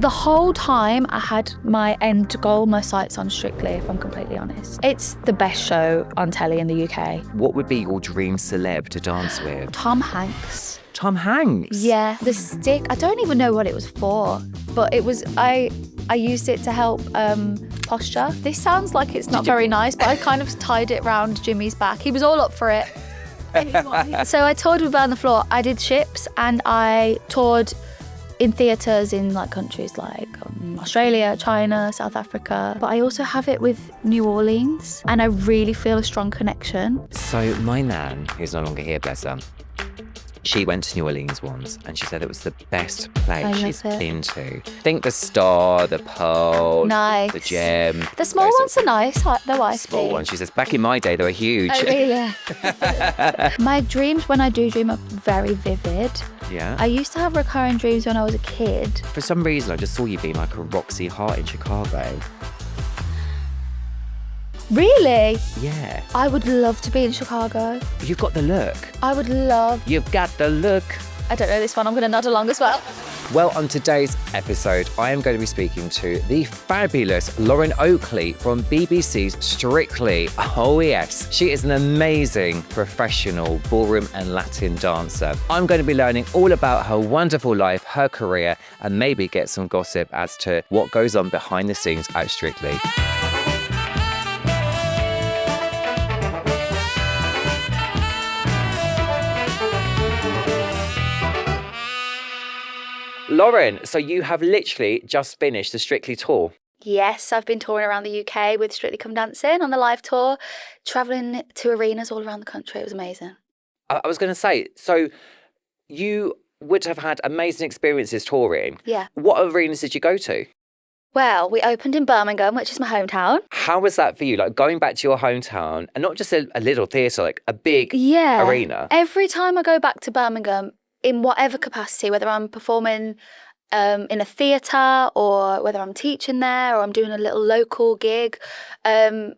The whole time I had my end goal, my sights on Strictly, if I'm completely honest. It's the best show on telly in the UK. What would be your dream celeb to dance with? Tom Hanks. Tom Hanks? Yeah, the stick, I don't even know what it was for, but it was, I used it to help posture. This sounds like it's not very nice, but I kind of tied it round Jimmy's back. He was all up for it. So I toured with Burn the Floor. I did Ships and I toured in theatres in like countries like Australia, China, South Africa. But I also have it with New Orleans and I really feel a strong connection. So my nan, who's no longer here, bless her, she went to New Orleans once and she said it was the best place she's been to. Think the Star, the Pearl, nice. The Gem. The small ones are nice, they're wifey. Small ones. She says, back in my day, they were huge. Oh, really? My dreams, when I do dream, are very vivid. Yeah. I used to have recurring dreams when I was a kid. For some reason, I just saw you being like a Roxy Hart in Chicago. Really? Yeah. I would love to be in Chicago. You've got the look. I would love. You've got the look. I don't know this one. I'm going to nod along as well. Well, on today's episode, I am going to be speaking to the fabulous Lauren Oakley from BBC's Strictly. Oh yes, she is an amazing professional ballroom and Latin dancer. I'm going to be learning all about her wonderful life, her career, and maybe get some gossip as to what goes on behind the scenes at Strictly. Lauren, so you have literally just finished the Strictly tour. Yes, I've been touring around the UK with Strictly Come Dancing on the live tour, travelling to arenas all around the country. It was amazing. I was going to say, so you would have had amazing experiences touring. Yeah. What arenas did you go to? Well, we opened in Birmingham, which is my hometown. How was that for you? Like going back to your hometown and not just a little theatre, like a big arena? Every time I go back to Birmingham, in whatever capacity, whether I'm performing in a theatre or whether I'm teaching there or I'm doing a little local gig and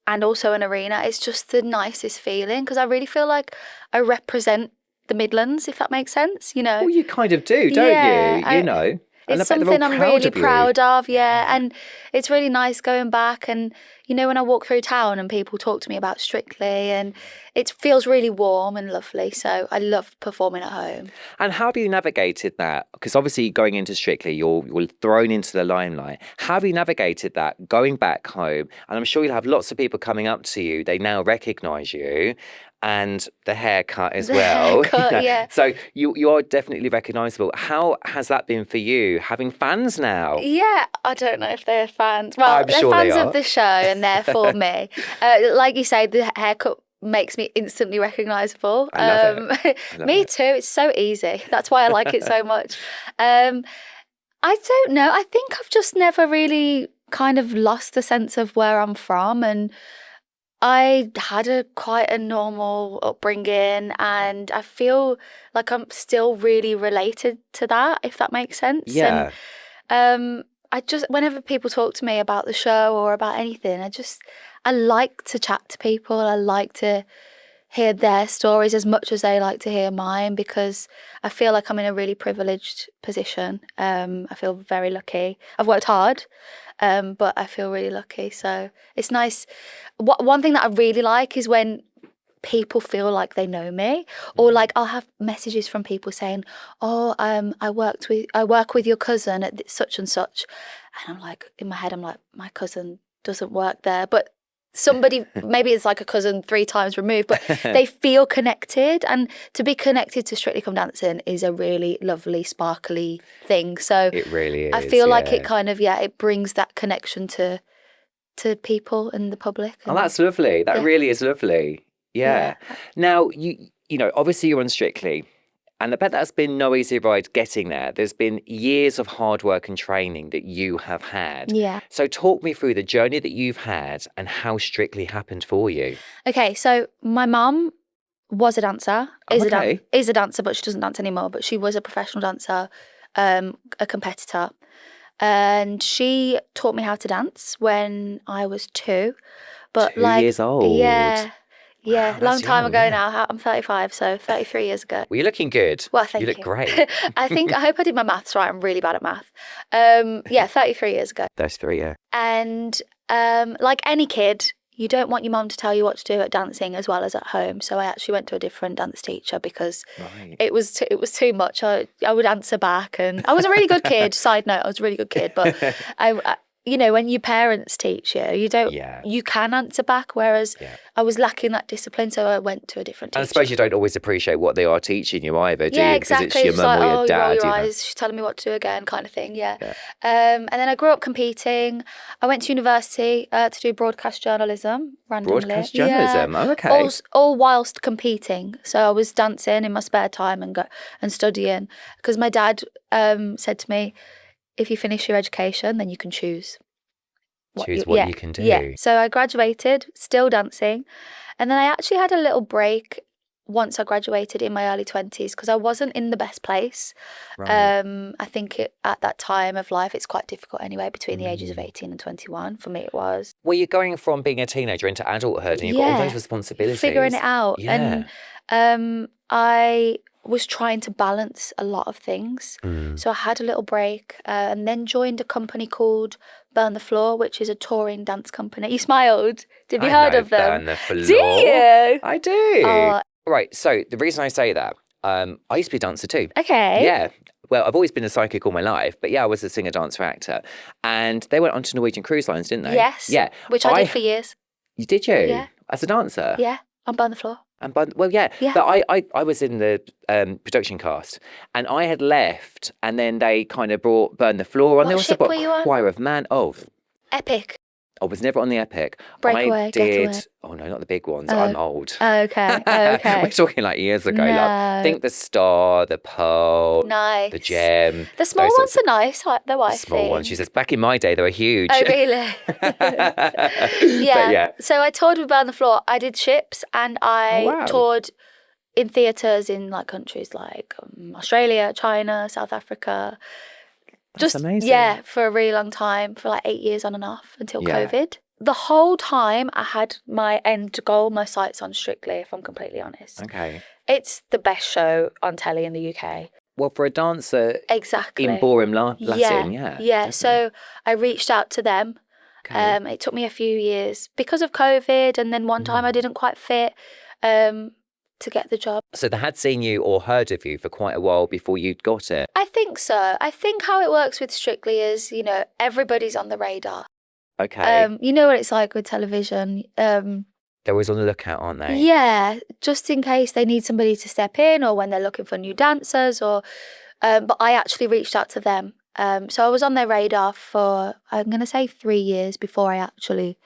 also an arena, it's just the nicest feeling because I really feel like I represent the Midlands, if that makes sense, you know. Well, you kind of do, don't you? You know. It's something I'm really proud of, yeah. And it's really nice going back and, you know, when I walk through town and people talk to me about Strictly and it feels really warm and lovely. So I love performing at home. And how have you navigated that? Because obviously going into Strictly, you're thrown into the limelight. How have you navigated that going back home? And I'm sure you'll have lots of people coming up to you. They now recognise you. And the haircut as well. Haircut, yeah. So you are definitely recognisable. How has that been for you, having fans now? Yeah, I don't know if they're fans. Well, they're sure fans they of the show and they're for me. Like you say, the haircut makes me instantly recognisable. I love it. Me too. It's so easy. That's why I like it so much. I don't know. I think I've just never really kind of lost the sense of where I'm from and I had quite a normal upbringing and I feel like I'm still really related to that, if that makes sense. Yeah. And I just, whenever people talk to me about the show or about anything, I like to chat to people. I like to hear their stories as much as they like to hear mine because I feel like I'm in a really privileged position. I feel very lucky. I've worked hard. But I feel really lucky. So it's nice. One thing that I really like is when people feel like they know me or like I'll have messages from people saying, oh, I work with your cousin at such and such. And I'm like, in my head, I'm like, my cousin doesn't work there. But somebody, maybe it's like a cousin 3 times removed, but they feel connected. And to be connected to Strictly Come Dancing is a really lovely, sparkly thing. So it really is. I feel like it kind of, it brings that connection to people and the public. Oh, that's lovely. That really is lovely. Yeah. Now, you know, obviously you're on Strictly. And I bet that's been no easy ride getting there. There's been years of hard work and training that you have had. Yeah. So talk me through the journey that you've had and how Strictly happened for you. Okay, so my mum was a dancer, is a dancer, but she doesn't dance anymore. But she was a professional dancer, a competitor. And she taught me how to dance when I was 2. But 2 years old? Yeah. Yeah, Wow, long that's time young, ago yeah. now. I'm 35, so 33 years ago. Well, you're looking good. Well, thank you. You look great. I hope I did my maths right. I'm really bad at math. Yeah, 33 years ago. Those three, yeah. And like any kid, you don't want your mum to tell you what to do at dancing as well as at home. So I actually went to a different dance teacher because Right. it was too much. I would answer back, and I was a really good kid. Side note, I was a really good kid, but I you know, when your parents teach you, you can answer back, whereas I was lacking that discipline, so I went to a different teacher. And I suppose you don't always appreciate what they are teaching you either, do Yeah, you? exactly. Because it's your It's mum like, or your dad. roll your you know? eyes, she's telling me what to do again, kind of thing, yeah. And then I grew up competing. I went to university to do broadcast journalism, randomly. Broadcast journalism? Yeah. Oh, okay. All whilst competing. So I was dancing in my spare time and studying, because my dad said to me, if you finish your education, then you can choose. Choose what you can do. Yeah. So I graduated, still dancing. And then I actually had a little break once I graduated in my early 20s because I wasn't in the best place. Right. I think at that time of life, it's quite difficult anyway, between the ages of 18 and 21. For me, it was. Well, you're going from being a teenager into adulthood and you've got all those responsibilities. Figuring it out. Yeah. And I was trying to balance a lot of things. So I had a little break and then joined a company called Burn the Floor, which is a touring dance company. You smiled. Have you heard of them? Burn the Floor. Do you? I do. Oh. Right. So the reason I say that, I used to be a dancer too. Okay. Yeah. Well, I've always been a psychic all my life, but yeah, I was a singer, dancer, actor. And they went on to Norwegian Cruise Lines, didn't they? Yes. Yeah. Which I did for years. Did you? Yeah. As a dancer? Yeah. On Burn the Floor. Well, yeah. Yeah. But I was in the production cast and I had left and then they kind of brought Burn the Floor on. What They also ship brought were you on? Choir of Man. Oh, Epic. I was never on the Epic. Breakaway, I did. Getaway. Oh no, not the big ones. I'm old. Okay. We're talking like years ago. No. Love. Think the Star, the Pearl, Nice. the Gem. The small those ones sorts are nice, though, I of small think. ones. She says, back in my day, they were huge. Oh, really? Yeah. So I toured with Burn the Floor. I did ships and I toured in theatres in like countries like Australia, China, South Africa. That's amazing. Yeah, for a really long time, for like 8 years on and off until COVID. The whole time I had my end goal, my sights on Strictly, if I'm completely honest. Okay. It's the best show on telly in the UK. Well, for a dancer Exactly. in ballroom Latin, yeah. Yeah, so I reached out to them. Okay. It took me a few years because of COVID, and then one time I didn't quite fit to get the job. So they had seen you or heard of you for quite a while before you'd got it? I think so. I think how it works with Strictly is, you know, everybody's on the radar. Okay. You know what it's like with television. They're always on the lookout, aren't they? Yeah, just in case they need somebody to step in or when they're looking for new dancers or... but I actually reached out to them. So I was on their radar for, I'm going to say 3 years before I actually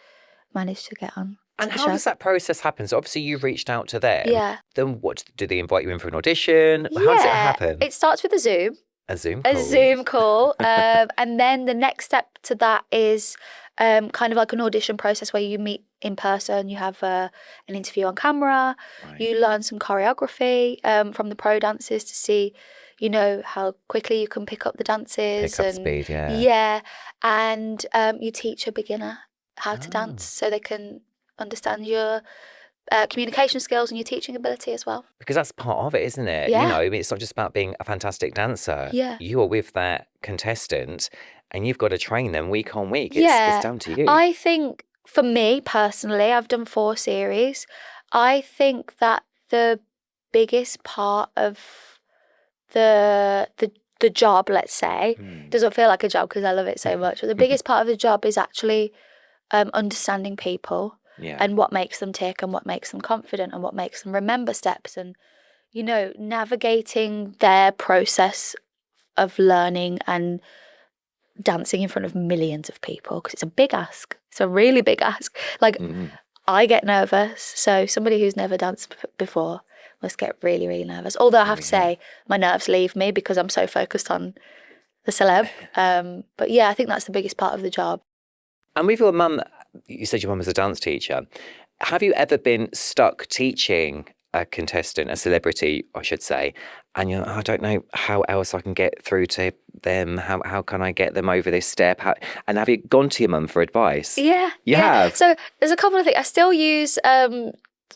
managed to get on. And how does that process happen? So obviously you've reached out to them. Yeah. Then what, do they invite you in for an audition? How does it happen? It starts with a Zoom. A Zoom call? A Zoom call. And then the next step to that is kind of like an audition process where you meet in person, you have an interview on camera, you learn some choreography from the pro dancers to see, you know, how quickly you can pick up the dances. Pick up speed, yeah. Yeah, and you teach a beginner how to dance so they can understand your communication skills and your teaching ability as well. Because that's part of it, isn't it? Yeah. You know, it's not just about being a fantastic dancer. Yeah. You are with that contestant and you've got to train them week on week. It's down to you. I think for me personally, I've done 4 series. I think that the biggest part of the job, let's say, doesn't feel like a job because I love it so much, but the biggest part of the job is actually understanding people and what makes them tick and what makes them confident and what makes them remember steps and, you know, navigating their process of learning and dancing in front of millions of people because it's a big ask. It's a really big ask. Like, I get nervous. So somebody who's never danced before must get really, really nervous. Although I have to say, my nerves leave me because I'm so focused on the celeb. But yeah, I think that's the biggest part of the job. And with your mum, you said your mum was a dance teacher. Have you ever been stuck teaching a contestant, a celebrity, I should say, and you're, I don't know how else I can get through to them. How can I get them over this step? And have you gone to your mum for advice? Yeah. You have? So there's a couple of things. I still use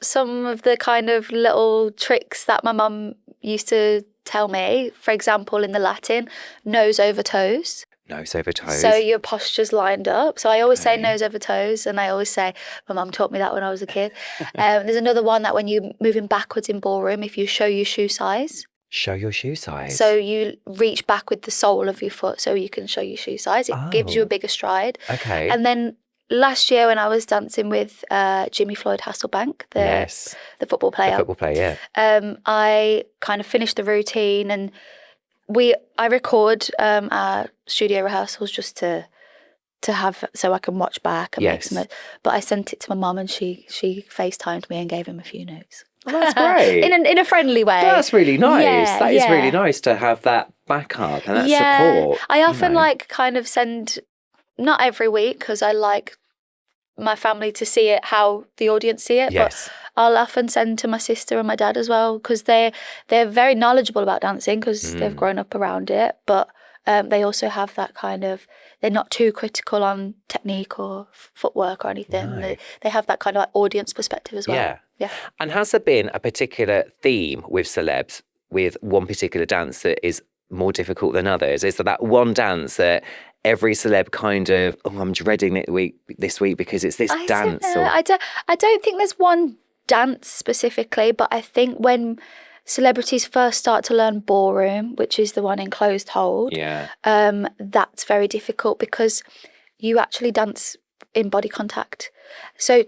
some of the kind of little tricks that my mum used to tell me. For example, in the Latin, nose over toes. Nose over toes. So your posture's lined up. So I always say nose over toes, and I always say, my mum taught me that when I was a kid. There's another one that when you're moving backwards in ballroom, if you show your shoe size. Show your shoe size. So you reach back with the sole of your foot so you can show your shoe size. It gives you a bigger stride. Okay. And then last year when I was dancing with Jimmy Floyd Hasselbank, the football player. The football player, yeah. I kind of finished the routine, and I record our studio rehearsals just to have, so I can watch back and make some. But I sent it to my mum, and she FaceTimed me and gave him a few notes. Oh, that's great. in a friendly way. That's really nice. Yeah, that is really nice to have that backup and that support. I often like kind of send, not every week, because I like my family to see it how the audience see it. Yes. But I'll often send to my sister and my dad as well, because they're very knowledgeable about dancing because they've grown up around it. But they also have that kind of, they're not too critical on technique or footwork or anything. No. They have that kind of like audience perspective as well. Yeah. And has there been a particular theme with celebs, with one particular dance that is more difficult than others? Is there that one dance that every celeb kind of, I'm dreading it this week because it's this dance? I don't think there's one dance specifically, but I think when celebrities first start to learn ballroom, which is the one in closed hold, that's very difficult because you actually dance in body contact. So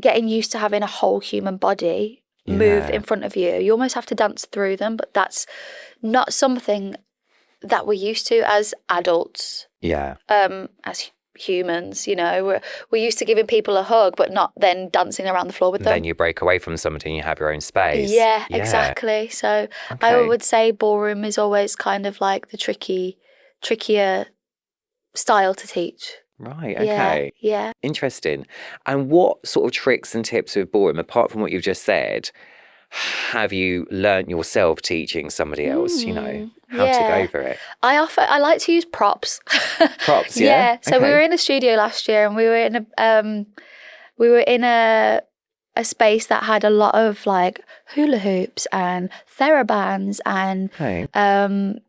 getting used to having a whole human body move in front of you, you almost have to dance through them, but that's not something that we're used to as adults. As humans, you know, we're used to giving people a hug, but not then dancing around the floor with them. Then you break away from somebody and you have your own space. Yeah, exactly. So I would say ballroom is always kind of like the trickier style to teach. Right, okay. Yeah. Interesting. And what sort of tricks and tips with ballroom, apart from what you've just said, have you learnt yourself teaching somebody else, you know, how to go for it? I like to use props. Props, yeah? So we were in a studio last year, and we were in a space that had a lot of like hula hoops and therabands and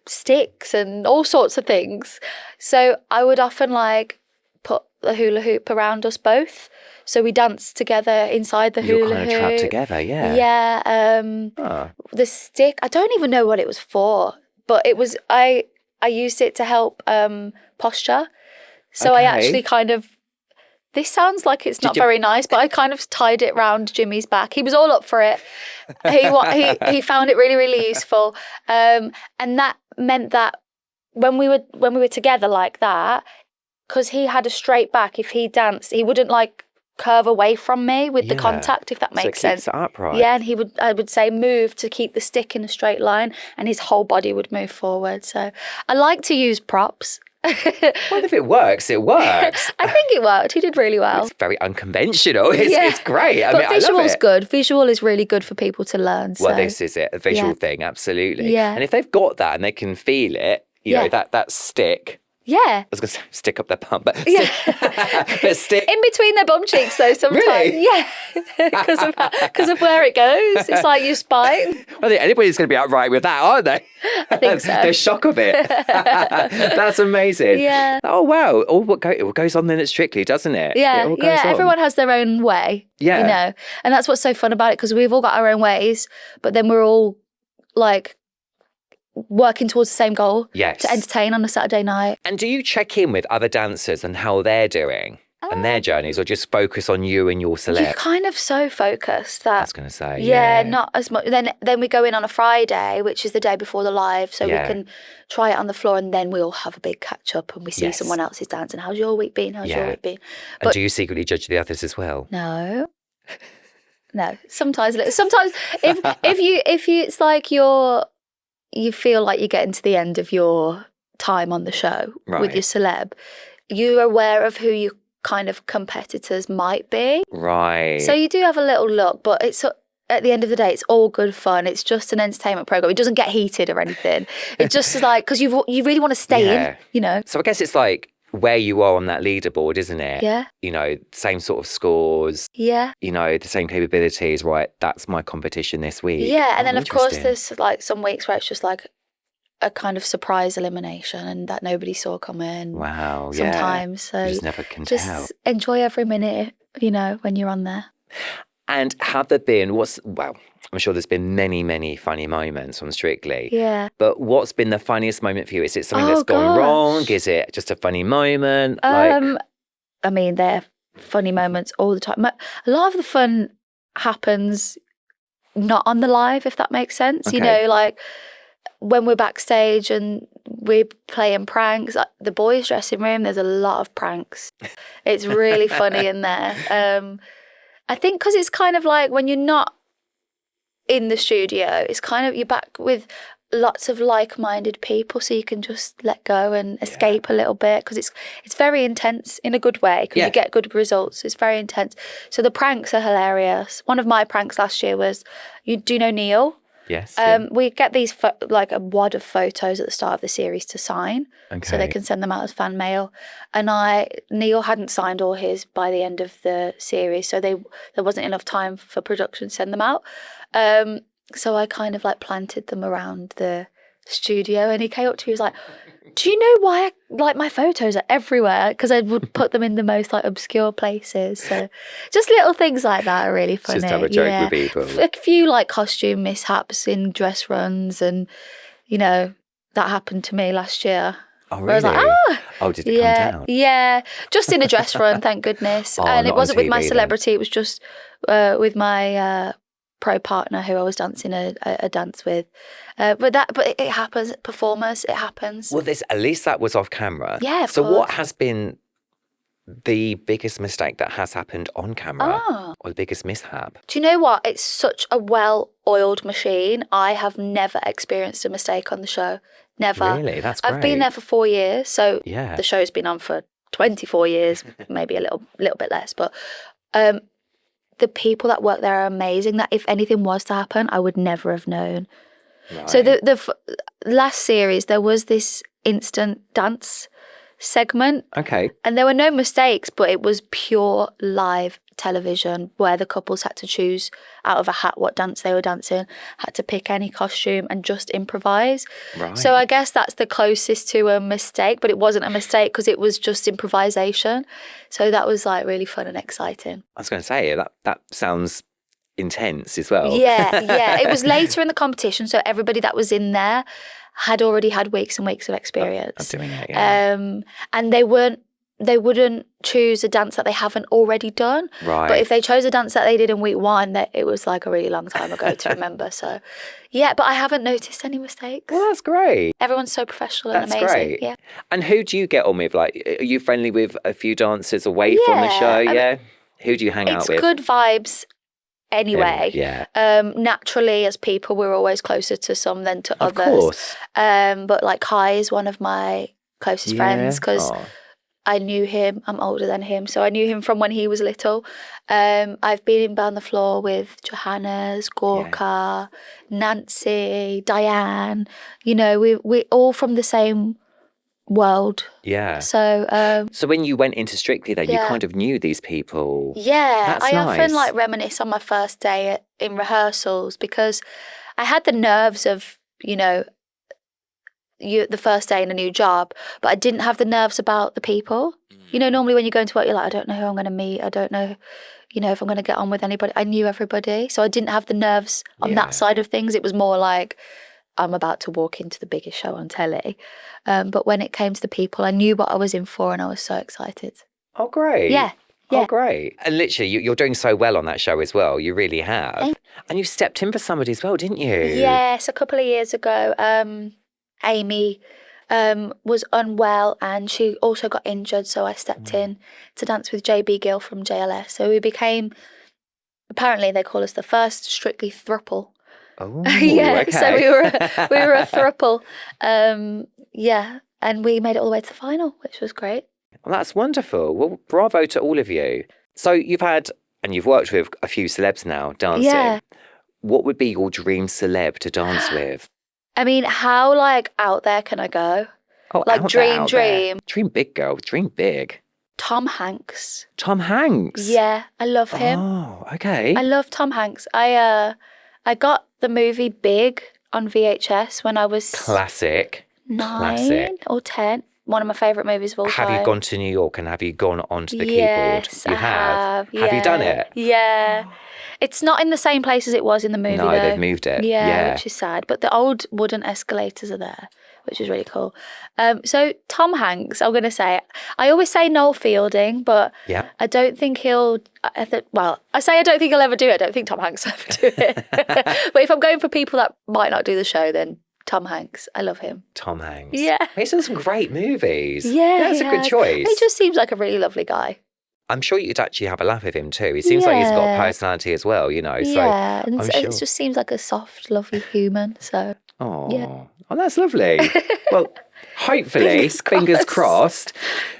sticks and all sorts of things. So I would often like put the hula hoop around us both. So we danced together inside the hula hoop. You're kind of trapped together, yeah. Yeah. The stick, I don't even know what it was for, but it was, I used it to help posture. So I actually kind of, this sounds like it's not very nice, but I kind of tied it round Jimmy's back. He was all up for it. He found it really, really useful. And that meant that when we were together like that, because he had a straight back, if he danced, he wouldn't like curve away from me with the contact, if that makes sense. So it keeps it upright. Yeah, and I would say move to keep the stick in a straight line, and his whole body would move forward. So I like to use props. Well, if it works, it works. I think it worked. He did really well. It's very unconventional. It's great. I mean, visual's good. Visual is really good for people to learn. Well, this is it. A visual thing, absolutely. Yeah. And if they've got that and they can feel it, you know, that stick. Yeah. I was going to say stick up their bum, but stick. In between their bum cheeks, though, sometimes. Really? Yeah. Because of where it goes. It's like your spine. I think anybody's going to be outright with that, aren't they? I think so. The shock of it. That's amazing. Yeah. Oh, wow. It goes on then at Strictly, doesn't it? Yeah. It all goes on. Everyone has their own way. Yeah. You know? And that's what's so fun about it, because we've all got our own ways, but then we're all like working towards the same goal to entertain on a Saturday night. And do you check in with other dancers and how they're doing and their journeys, or just focus on you and your celeb? You're kind of so focused that I was going to say, not as much. Then we go in on a Friday, which is the day before the live, so we can try it on the floor, and then we all have a big catch up and we see someone else's dance and how's your week been? How's your week been? But and do you secretly judge the others as well? No. Sometimes if you it's like you feel like you're getting to the end of your time on the show with your celeb, you're aware of who your kind of competitors might be. Right. So you do have a little look, but it's at the end of the day, it's all good fun. It's just an entertainment program. It doesn't get heated or anything. It just is like, because you really want to stay in, you know. So I guess it's like where you are on that leaderboard, isn't it? Yeah. You know, same sort of scores, Yeah. you know, the same capabilities, right? That's my competition this week. Yeah. And then, of course, Interesting. there's like some weeks where it's just like a kind of surprise elimination and that nobody saw coming. Wow. Sometimes. Yeah. So You just never can tell. just enjoy every minute, you know, when you're on there. And have there been, well, I'm sure there's been many, many funny moments on Strictly. Yeah. But what's been the funniest moment for you? Is it something Oh, that's gone gosh. wrong? Is it just a funny moment? I mean, there are funny moments all the time. A lot of the fun happens not on the live, if that makes sense. Okay. You know, like when we're backstage and we're playing pranks, the boys' dressing room, there's a lot of pranks. It's really funny in there. I think because it's kind of like when you're not in the studio, it's kind of you're back with lots of like-minded people, so you can just let go and escape a little bit, because it's very intense in a good way, because you get good results. It's very intense. So the pranks are hilarious. One of my pranks last year was, do you know Neil? Yes. We get these like a wad of photos at the start of the series to sign, so they can send them out as fan mail. And Neil hadn't signed all his by the end of the series, so there wasn't enough time for production to send them out. So I kind of like planted them around the studio, and he came up to me, he was like, do you know why my photos are everywhere? Because I would put them in the most like obscure places. So just little things like that are really funny. Just have a joke with people. A few like costume mishaps in dress runs, and you know, that happened to me last year. Oh, really? I was like, oh, did it come down? Yeah, just in a dress run, thank goodness. And it wasn't with my celebrity, it was just with my pro partner who I was dancing a dance with. But it happens, performers, it happens. Well, at least that was off camera. Yeah, of So course. what has been the biggest mistake that has happened on camera? Or the biggest mishap? Do you know what? It's such a well-oiled machine. I have never experienced a mistake on the show. Never. Really? That's great. I've been there for 4 years, so Yeah. the show's been on for 24 years, maybe a little bit less. But the people that work there are amazing, that if anything was to happen, I would never have known. Right. So the last series, there was this instant dance segment. Okay. And there were no mistakes, but it was pure live television where the couples had to choose out of a hat what dance they were dancing, had to pick any costume and just improvise. Right. So I guess that's the closest to a mistake, but it wasn't a mistake because it was just improvisation. So that was like really fun and exciting. I was going to say, that sounds intense as well. Yeah. It was later in the competition, so everybody that was in there had already had weeks and weeks of experience. Of doing it, yeah. And they wouldn't choose a dance that they haven't already done. Right. But if they chose a dance that they did in week one, it was like a really long time ago to remember. So, yeah, but I haven't noticed any mistakes. Well, that's great. Everyone's so professional and That's amazing. great. Yeah. And who do you get on with? Like, are you friendly with a few dancers away from the show? Yeah. Who do you hang out with? It's good vibes anyway. Yeah. Naturally, as people, we're always closer to some than to others. Of course. But like Kai is one of my closest friends because Oh. I knew him. I'm older than him, so I knew him from when he was little. I've been down the floor with Johannes, Gorka, Nancy, Diane. You know, we're all from the same world. Yeah. So So when you went into Strictly then, you Yeah. kind of knew these people. yeah, That's I often nice. like reminisce on my first day in rehearsals because I had the nerves of, you know, the first day in a new job, but I didn't have the nerves about the people. You know, normally when you go into work, you're like, I don't know who I'm going to meet. I don't know, you know, if I'm going to get on with anybody. I knew everybody. So I didn't have the nerves on that side of things. It was more like, I'm about to walk into the biggest show on telly. But when it came to the people, I knew what I was in for and I was so excited. Oh, great. Yeah. Oh, great. And literally, you're doing so well on that show as well. You really have. And you stepped in for somebody as well, didn't you? Yes, a couple of years ago, Amy was unwell and she also got injured, so I stepped in to dance with JB Gill from JLS. So we became, apparently they call us the first Strictly thruple. Oh, Yeah, okay. so we were a thruple. And we made it all the way to the final, which was great. Well, that's wonderful. Well, bravo to all of you. So you've worked with a few celebs now dancing. Yeah. What would be your dream celeb to dance with? I mean, how like out there can I go? Oh, Like out there, dream. out there. Dream big, girl. Dream big. Tom Hanks. Tom Hanks? Yeah, I love him. Oh, okay. I love Tom Hanks. I got the movie Big on VHS when I was Classic. 9 or 10. One of my favourite movies of all time. Have you gone to New York and have you gone onto the Yes, keyboard? You I have. Have you done it? Yeah. It's not in the same place as it was in the movie, No, though. they've moved it. Yeah, which is sad. But the old wooden escalators are there, which is really cool. So Tom Hanks, I'm going to say, I always say Noel Fielding, but Yeah. I don't think he'll, I don't think he'll ever do it. I don't think Tom Hanks will ever do it. But if I'm going for people that might not do the show, then Tom Hanks. I love him. Tom Hanks. Yeah. He's done some great movies. Yeah, That's a good choice. He just seems like a really lovely guy. I'm sure you'd actually have a laugh with him too. He seems like he's got a personality as well, you know. So Yeah, and I'm it sure. just seems like a soft, lovely human. So Oh, Yeah. oh, that's lovely. Well, hopefully, Fingers crossed.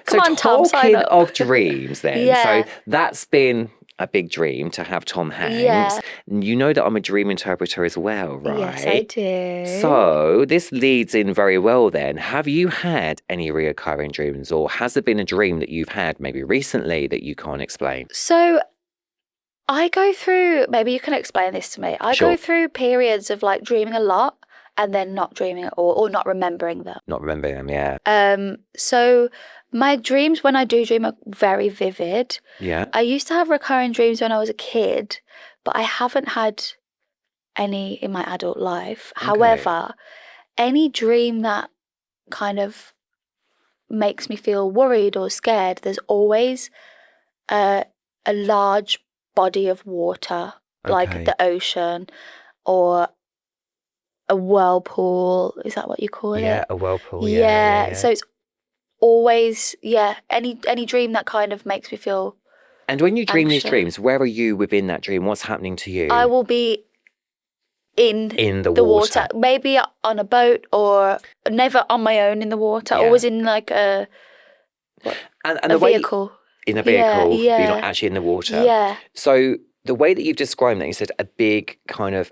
So Come on, Tom, sign talking up. of dreams then, Yeah. so that's been a big dream to have Tom Hanks. Yeah. You know that I'm a dream interpreter as well, right? yes, I do. So this leads in very well then. Have you had any reoccurring dreams, or has there been a dream that you've had maybe recently that you can't explain? So I go through, maybe you can explain this to me. I Sure. go through periods of like dreaming a lot and then not dreaming at all or not remembering them. Not remembering them, yeah. So my dreams when I do dream are very vivid. Yeah. I used to have recurring dreams when I was a kid, but I haven't had any in my adult life. Okay. However, any dream that kind of makes me feel worried or scared, there's always a large body of water, Okay. like the ocean or a whirlpool. Is that what you call it? Yeah, a whirlpool. Yeah. So it's always, any dream that kind of makes me feel And when you dream these anxious. dreams, where are you within that dream? What's happening to you? I will be in the water. Maybe on a boat or never on my own in the water. Yeah. Always in like a And a the way vehicle. in a vehicle, but yeah. you're not actually in the water. Yeah. So the way that you've described that, you said a big kind of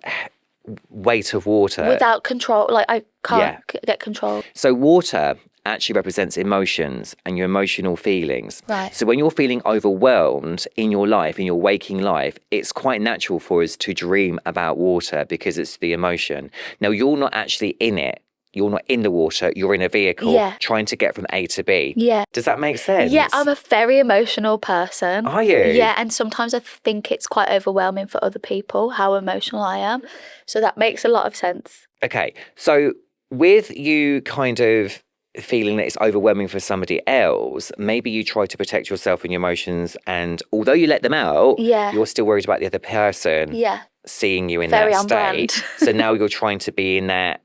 weight of water. Without control. Like I can't Yeah. get control. So water actually represents emotions and your emotional feelings. Right. So when you're feeling overwhelmed in your life, in your waking life, it's quite natural for us to dream about water because it's the emotion. Now, you're not actually in it. You're not in the water. You're in a vehicle Yeah. trying to get from A to B. Yeah. Does that make sense? Yeah, I'm a very emotional person. Are you? Yeah, and sometimes I think it's quite overwhelming for other people how emotional I am. So that makes a lot of sense. Okay. So with you kind of feeling that it's overwhelming for somebody else, maybe you try to protect yourself and your emotions, and although you let them out, Yeah. you're still worried about the other person Yeah. seeing you in Very that on state. brand. So now you're trying to be in that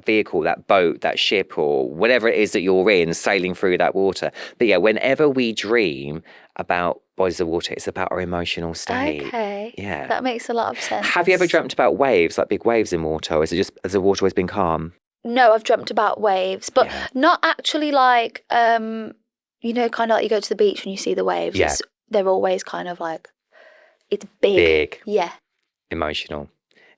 vehicle, that boat, that ship, or whatever it is that you're in, sailing through that water. But yeah, whenever we dream about bodies of water, it's about our emotional state. Okay. Yeah. That makes a lot of sense. Have you ever dreamt about waves, like big waves in water, or is it just, has the water always been calm? No, I've dreamt about waves, but Yeah. not actually like, you know, kind of like you go to the beach and you see the waves. Yeah. They're always kind of like, it's big. Big. Yeah. Emotional.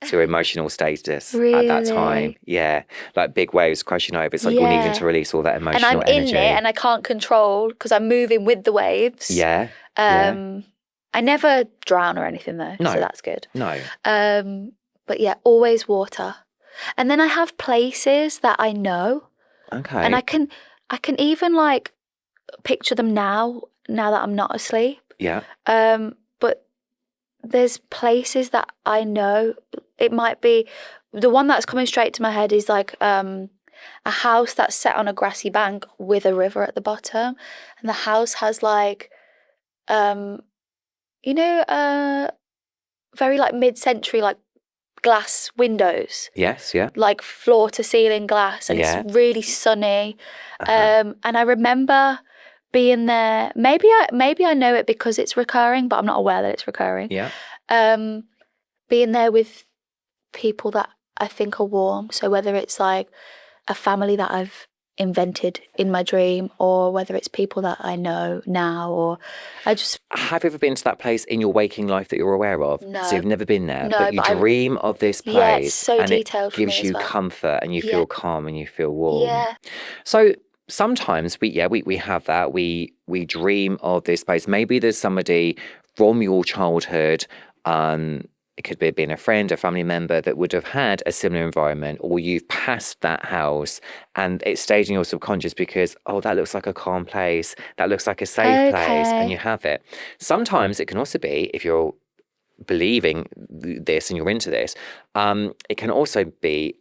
So your emotional status at that Really? time. Yeah. Like big waves crashing over. It's like you're Yeah. needing to release all that And emotional I'm energy. in it and I can't control because I'm moving with the waves. Yeah. I never drown or anything though, No. so that's good. No. But yeah, always water. And then I have places that I know, Okay. and I can even like picture them now that I'm not asleep. Yeah. But there's places that I know. It might be the one that's coming straight to my head is like a house that's set on a grassy bank with a river at the bottom, and the house has like very like mid-century like glass windows, Yes. Yeah. like floor to ceiling glass, and Yeah. it's really sunny. Uh-huh. And I remember being there. Maybe I know it because it's recurring, but I'm not aware that it's recurring. Yeah. Being there with people that I think are warm. So whether it's like a family that I've invented in my dream, or whether it's people that I know now, or I just... Have you ever been to that place in your waking life that you're aware of? No. So you've never been there, No, but you but dream of this place. Yeah, it's so and detailed it for me gives as you well. comfort, and you feel calm, and you feel warm. Yeah. So sometimes we have that. We dream of this place. Maybe there's somebody from your childhood, it could be being a friend, a family member that would have had a similar environment, or you've passed that house and it stayed in your subconscious because, oh, that looks like a calm place, that looks like a safe place, and you have it. Sometimes it can also be, if you're believing this and you're into this, it can also be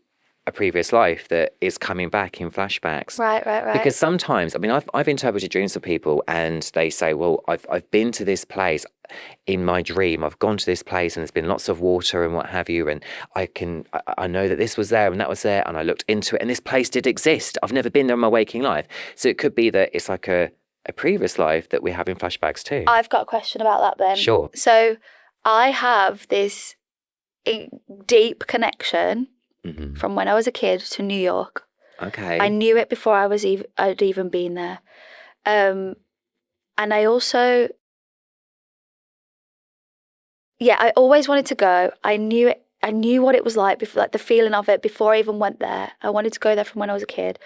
a previous life that is coming back in flashbacks. Right. Because sometimes, I mean, I've interpreted dreams of people, and they say, well, I've been to this place in my dream. I've gone to this place and there's been lots of water and what have you, and I know that this was there and that was there, and I looked into it and this place did exist. I've never been there in my waking life. So it could be that it's like a previous life that we're having flashbacks to. I've got a question about that then. Sure. So I have this deep connection from when I was a kid to New York. Okay. I knew it before I'd even been there. And I also... Yeah, I always wanted to go. I knew it. I knew what it was like before, like the feeling of it before I even went there. I wanted to go there from when I was a kid.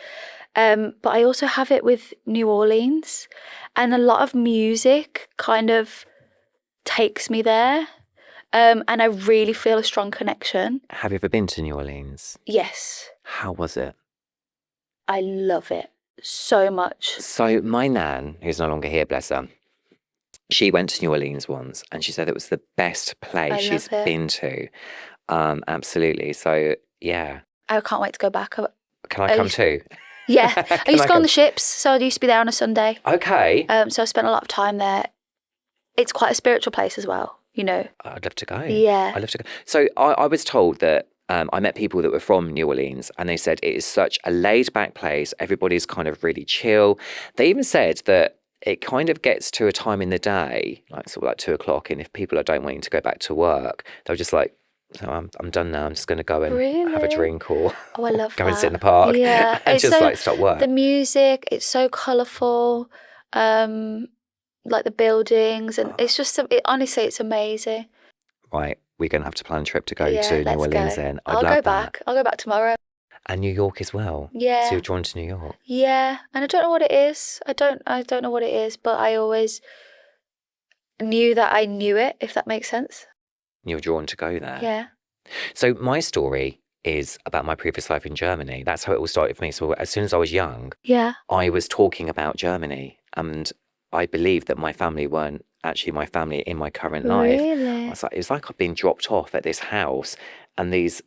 But I also have it with New Orleans, and a lot of music kind of takes me there. And I really feel a strong connection. Have you ever been to New Orleans? Yes. How was it? I love it so much. So my nan, who's no longer here, bless her, she went to New Orleans once, and she said it was the best place she's been to. Absolutely. So, yeah. I can't wait to go back. Can I come too? Yeah. I used to go on the ships, so I used to be there on a Sunday. Okay. So I spent a lot of time there. It's quite a spiritual place as well, you know. I'd love to go. Yeah. I'd love to go. So I was told that I met people that were from New Orleans, and they said it is such a laid-back place. Everybody's kind of really chill. They even said that it kind of gets to a time in the day, like sort of like 2:00, and if people don't wanting to go back to work, they're just like, so I'm done now. I'm just going to go and have a drink, or I love go and sit in the park, yeah, and it's just so, like stop work. The music, it's so colourful, like the buildings, and it's just honestly, it's amazing. Right, we're going to have to plan a trip to go to New Orleans then. I'll go back. I'll go back tomorrow. And New York as well. Yeah. So you're drawn to New York. Yeah, and I don't know what it is. I don't know what it is, but I always knew that I knew it, if that makes sense. You're drawn to go there. Yeah. So my story is about my previous life in Germany. That's how it all started for me. So as soon as I was young, I was talking about Germany, and I believed that my family weren't actually my family in my current life. Really? It was like I've been dropped off at this house, and this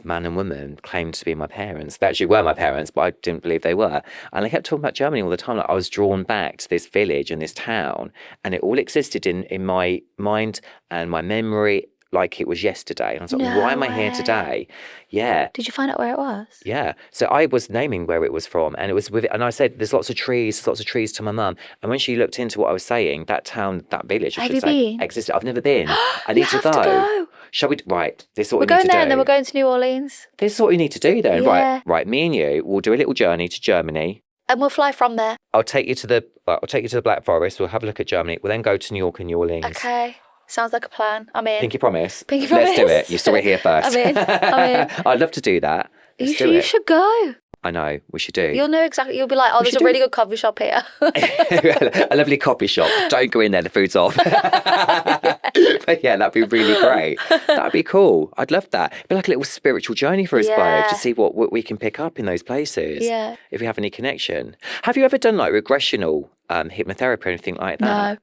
man and woman claimed to be my parents. They actually were my parents, but I didn't believe they were. And I kept talking about Germany all the time. Like I was drawn back to this village and this town, and it all existed in my mind and my memory like it was yesterday. And I was like, why am I here today? Yeah. Did you find out where it was? Yeah. So I was naming where it was from, and it was and I said, there's lots of trees to my mum. And when she looked into what I was saying, that town, that village, I should say, existed. I've never been. I need to go. Shall we? Right. This is what we need to do. We're going there, and then we're going to New Orleans. This is what we need to do then. Yeah. Right. Me and you will do a little journey to Germany. And we'll fly from there. I'll take you to the Black Forest. We'll have a look at Germany. We'll then go to New York and New Orleans. Okay. Sounds like a plan. I'm in. Pinky promise. Pinky promise. Let's do it. You saw it here first. I'm in. I'd love to do that. You should go. I know. We should do. You'll know exactly. You'll be like, oh, there's a really good coffee shop here. A lovely coffee shop. Don't go in there. The food's off. But yeah, that'd be really great. That'd be cool. I'd love that. It'd be like a little spiritual journey for us both to see what we can pick up in those places. Yeah. If we have any connection. Have you ever done like regressional hypnotherapy or anything like that? No.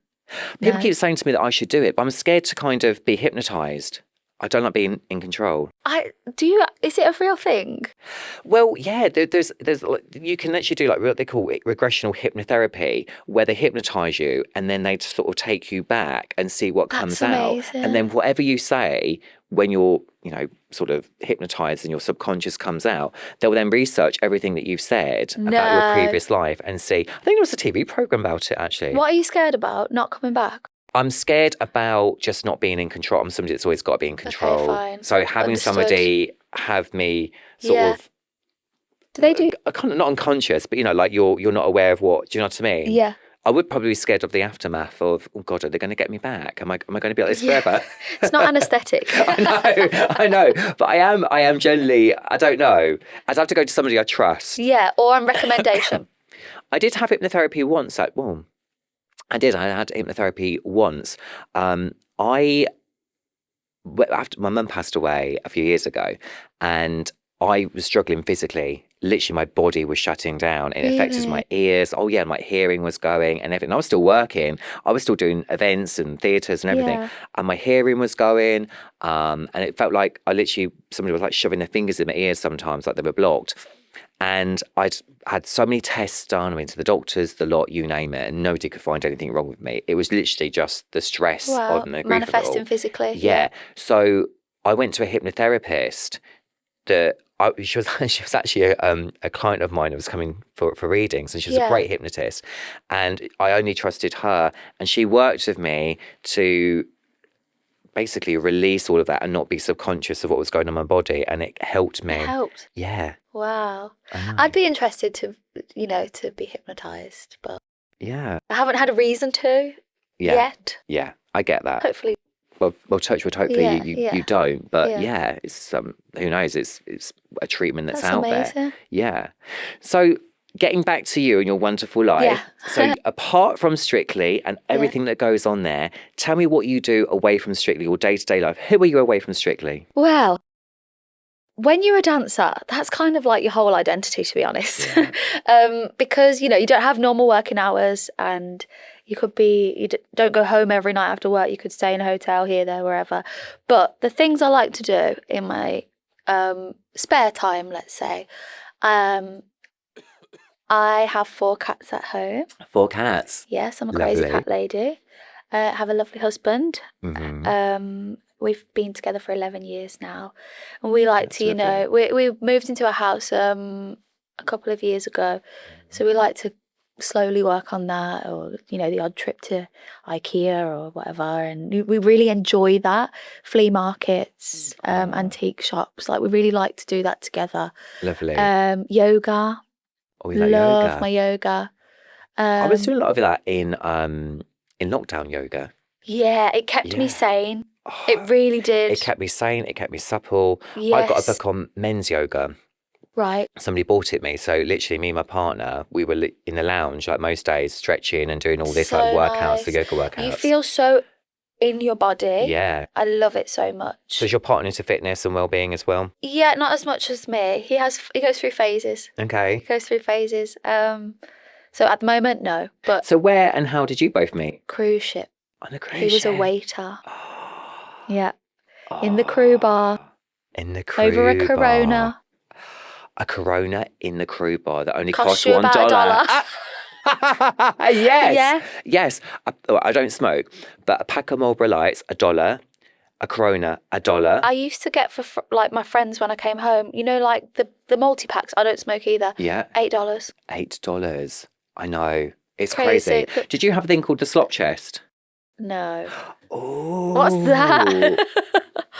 People keep saying to me that I should do it, but I'm scared to kind of be hypnotised. I don't like being in control. Is it a real thing? Well, yeah, there's you can actually do like what they call regressional hypnotherapy, where they hypnotise you and then they sort of take you back and see what comes out. And then whatever you say when you're, sort of hypnotised and your subconscious comes out, they'll then research everything that you've said about your previous life and see. I think there was a TV programme about it, actually. What are you scared about? Not coming back? I'm scared about just not being in control. I'm somebody that's always got to be in control. Okay, fine. So having somebody have me sort of Do they do? kind of not unconscious, but like you're not aware of what. Do you know what I mean? Yeah. I would probably be scared of the aftermath of, oh God, are they going to get me back? Am I going to be like this forever? It's not anaesthetic. I know, but I am generally, I don't know. I'd have to go to somebody I trust. Yeah, or on recommendation. I did have hypnotherapy once. I had hypnotherapy once. After my mum passed away a few years ago, and I was struggling physically. Literally, my body was shutting down. It affected my ears. Oh yeah, my hearing was going and everything. I was still working. I was still doing events and theatres and everything, and my hearing was going. And it felt like somebody was like shoving their fingers in my ears sometimes, like they were blocked. And I'd had so many tests done. I went to the doctors, the lot, you name it, and nobody could find anything wrong with me. It was literally just the stress and the grief manifesting physically. Yeah. So I went to a hypnotherapist she was actually a client of mine who was coming for readings, and she was a great hypnotist, and I only trusted her, and she worked with me to basically release all of that and not be subconscious of what was going on in my body, and it helped me. It helped. Yeah. Wow. I'd be interested to be hypnotized, but I haven't had a reason to yet. Yeah, I get that. Hopefully. Well, touch wood. Hopefully you don't. But it's who knows? It's a treatment that's out amazing. there. Yeah. So getting back to you and your wonderful life. So apart from Strictly and everything that goes on there, tell me what you do away from Strictly, your day-to-day life. Who are you away from Strictly? Well, when you're a dancer, that's kind of like your whole identity, to be honest. Because you don't have normal working hours, and you don't go home every night after work. You could stay in a hotel here, there, wherever. But the things I like to do in my spare time, let's say, I have 4 cats at home. 4 cats? Yes, I'm a crazy cat lady. Have a lovely husband. We've been together for 11 years now. And we like to, we moved into a house a couple of years ago. So we like to slowly work on that, or the odd trip to IKEA or whatever, and we really enjoy that. Flea markets, antique shops, like we really like to do that together. Lovely. Yoga. Oh, we like love yoga. my yoga. I was doing a lot of that in lockdown yoga. Yeah, it kept me sane. It really did. It kept me sane. It kept me supple. Yes. I got a book on men's yoga. Right. Somebody bought it me. So literally me and my partner, we were in the lounge like most days, stretching and doing all this So like workouts, nice. the yoga workouts. You feel so in your body. Yeah. I love it so much. So is your partner into fitness and well-being as well? Yeah, not as much as me. He goes through phases. Okay. He goes through phases. So at the moment, no. But So where and how did you both meet? cruise ship. On a cruise He was ship. a waiter. Yeah. In the crew bar. In the crew Over a bar. Corona. A Corona in the crew bar that only Cost costs you $1. about $1. Yes. Yeah. Yes. I don't smoke, but a pack of Marlboro Lights, $1. A Corona, $1. I used to get for like my friends when I came home, like the multi-packs. I don't smoke either. Yeah. $8. $8. I know. It's Crazy. crazy. Did you have a thing called the slop chest? No. Oh. What's that?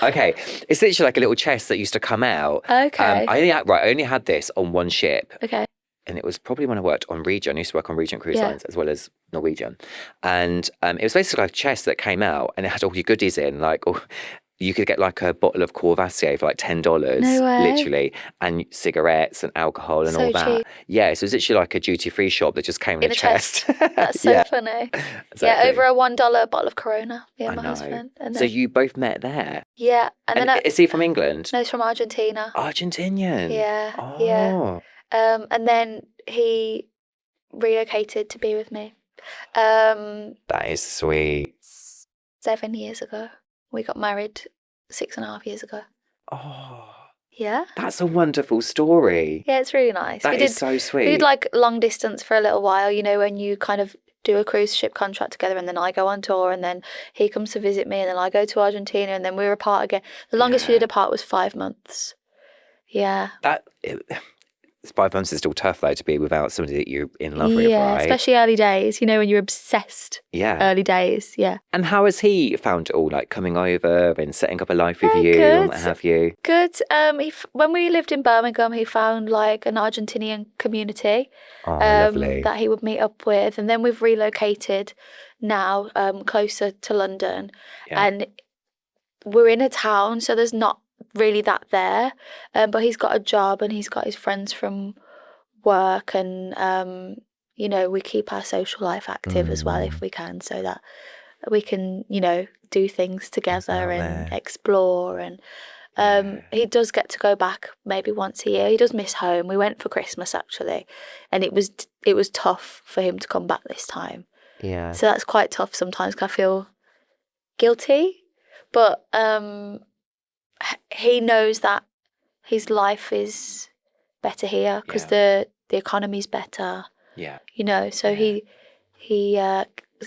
Okay. It's literally like a little chest that used to come out. Okay. I only had this on one ship. Okay. And it was probably when I worked on Regent. I used to work on Regent Cruise Yeah. Lines as well as Norwegian. And it was basically like a chest that came out and it had all your goodies in. Like, you could get like a bottle of Courvoisier for like $10, No way. literally, and cigarettes and alcohol and So all that. cheap. Yeah, so it was literally like a duty-free shop that just came in In a a chest. That's so Yeah, funny. exactly. Yeah, over a $1 bottle of Corona. Yeah, I my know. husband. And So then, you both met there. yeah, and then Is he from England? no, he's from Argentina. Argentinian. Yeah, Oh. yeah. And then he relocated to be with me. That is sweet. 7 years ago. We got married 6.5 years ago. Oh, Yeah. that's a wonderful story. Yeah, it's really nice. That is so sweet. We did like long distance for a little while, when you kind of do a cruise ship contract together and then I go on tour and then he comes to visit me and then I go to Argentina and then we were apart again. The longest we did apart was 5 months. Yeah. 5 months is still tough though to be without somebody that you're in love with, Yeah, right? especially early days, you know, when you're obsessed. Yeah. Early days, yeah. And how has he found it all, like coming over and setting up a life with you good. and what have you? Good. When we lived in Birmingham, he found like an Argentinian community Lovely. that he would meet up with. And then we've relocated now closer to London. Yeah. And we're in a town, so there's not really that there. But he's got a job and he's got his friends from work, and you know, we keep our social life active as well if we can, so that we can, you know, do things together and explore. And he does get to go back maybe once a year. He does miss home. We went for Christmas actually, and it was tough for him to come back this time. Yeah. So that's quite tough sometimes, 'cause I feel guilty, but he knows that his life is better here because the economy's better. Yeah. You know, so he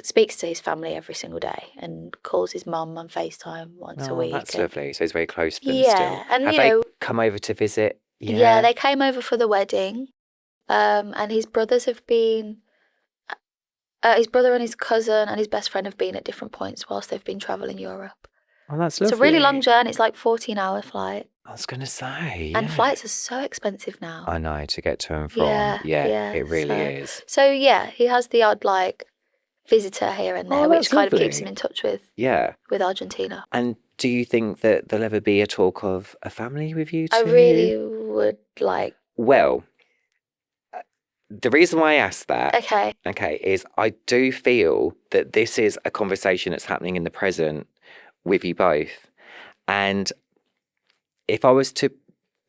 speaks to his family every single day and calls his mum on FaceTime once a week. That's lovely. So he's very close to them Yeah, still. and have you they know, come over to visit? yeah, they came over for the wedding, and his brothers have been. His brother and his cousin and his best friend have been at different points whilst they've been travelling Europe. Oh, that's lovely. It's a really long journey. It's like 14-hour flight. I was going to say, And flights are so expensive now. I know, to get to and from. Yeah, it really is. So yeah, he has the odd like visitor here and there, which kind of keeps him in touch with Argentina. And do you think that there'll ever be a talk of a family with you too? I really would like. Well, the reason why I asked that, is I do feel that this is a conversation that's happening in the present with you both. And if I was to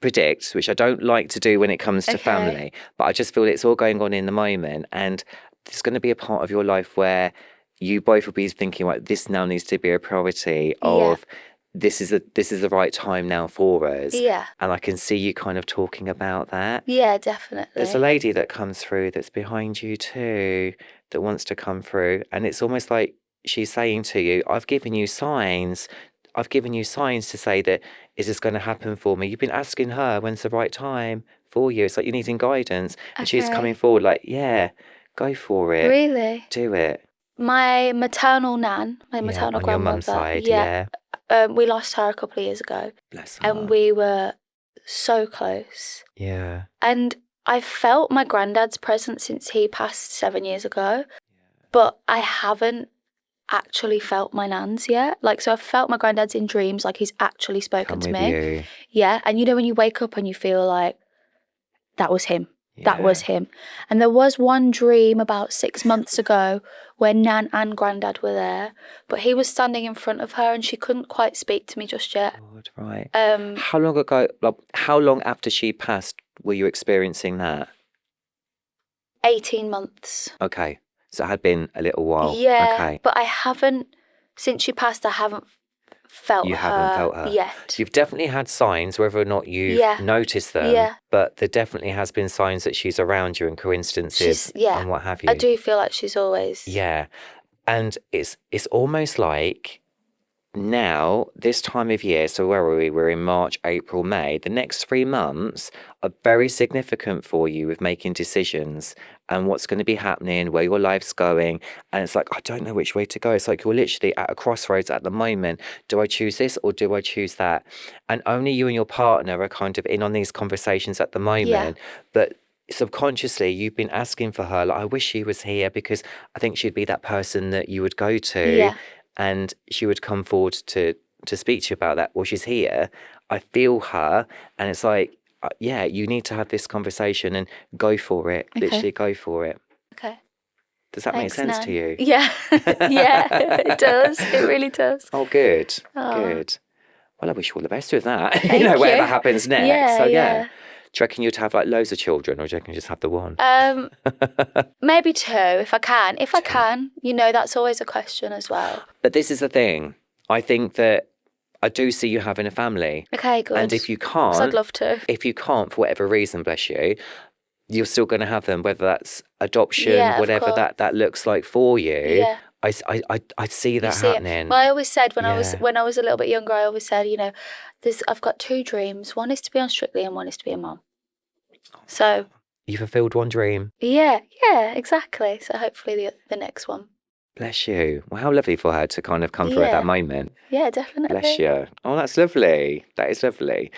predict, which I don't like to do when it comes to family, but I just feel it's all going on in the moment, and there's going to be a part of your life where you both will be thinking, like, this now needs to be a priority of this is the right time now for us. Yeah. And I can see you kind of talking about that. Yeah, definitely. There's a lady that comes through that's behind you too, that wants to come through. And it's almost like she's saying to you, I've given you signs to say that, is this going to happen for me? You've been asking her when's the right time for you. It's like you're needing guidance. And she's coming forward like, yeah, go for it. Really? Do it. My maternal nan, my maternal grandmother. On your mum's side, we lost her a couple of years ago. Bless her. And we were so close. Yeah. And I felt my granddad's presence since he passed 7 years ago. But I haven't actually felt my nan's yet. Like, so I've felt my granddad's in dreams, like he's actually spoken to me. You. Yeah. And you know when you wake up and you feel like, that was him. That was him. And there was one dream about 6 months ago where Nan and Grandad were there, but he was standing in front of her and she couldn't quite speak to me just yet. God, right. How long ago, like, how long after she passed were you experiencing that? 18 months. Okay. So it had been a little while. Yeah. Okay. But I haven't, since she passed, I haven't felt her. You haven't felt her yet. You've definitely had signs, whether or not you've noticed them, but there definitely has been signs that she's around you and coincidences and what have you. I do feel like she's always... Yeah. And it's almost like now, this time of year, so where are we? We're in March, April, May. The next 3 months are very significant for you with making decisions and what's going to be happening, where your life's going. And it's like, I don't know which way to go. It's like you're literally at a crossroads at the moment. Do I choose this or do I choose that? And only you and your partner are kind of in on these conversations at the moment. But subconsciously, you've been asking for her, like, I wish she was here because I think she'd be that person that you would go to. And she would come forward to speak to you about that. Well, she's here. I feel her. And it's like, you need to have this conversation and go for it. Okay. Literally go for it. Okay. Does that make sense to you? Yeah. It does. It really does. Oh, good. Good. Well, I wish you all the best with that. Whatever happens next. Do you reckon you'd have like loads of children or do you reckon you just have the one? Maybe 2 if I can. If I can, that's always a question as well. But this is the thing. I think that I do see you having a family. Okay, good. And if you can't... 'cause I'd love to. If you can't, for whatever reason, bless you, you're still going to have them, whether that's adoption, whatever that looks like for you. Yeah. I see that happening. Well, I always said when I was a little bit younger, I always said, I've got 2 dreams. One is to be on Strictly and one is to be a mom. So You fulfilled one dream. yeah, exactly. So hopefully the next one. Bless you. Well, how lovely for her to kind of come through at that moment. Yeah, definitely. Bless you. Oh, that's lovely. That is lovely.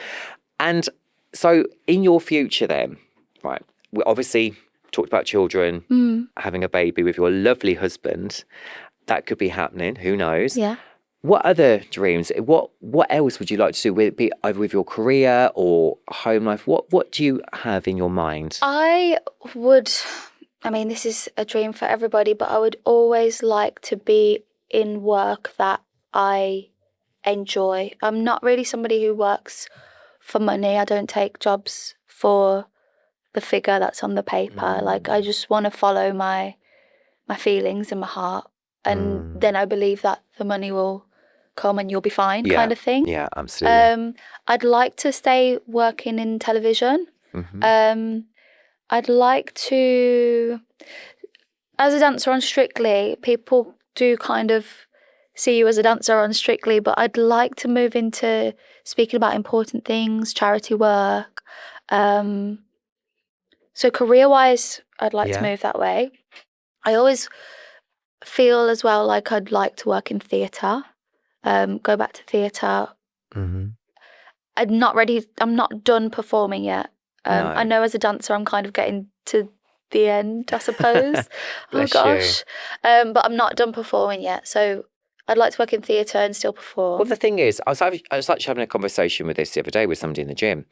And so in your future then, right, we obviously talked about children, having a baby with your lovely husband. That could be happening. Who knows? Yeah. What other dreams? What else would you like to do? Would it be either with your career or home life? What do you have in your mind? I mean, this is a dream for everybody, but I would always like to be in work that I enjoy. I'm not really somebody who works for money. I don't take jobs for the figure that's on the paper. Like, I just want to follow my feelings and my heart. And then I believe that the money will come and you'll be fine, kind of thing. Yeah, absolutely. I'd like to stay working in television. I'd like to, as a dancer on Strictly, people do kind of see you as a dancer on Strictly, but I'd like to move into speaking about important things, charity work. So career-wise, I'd like to move that way. I always feel as well like I'd like to work in theatre, go back to theatre. I'm not done performing yet. No. I know as a dancer I'm kind of getting to the end, I suppose. Oh gosh. But I'm not done performing yet. So I'd like to work in theatre and still perform. Well, the thing is, I was actually having a conversation with this the other day with somebody in the gym.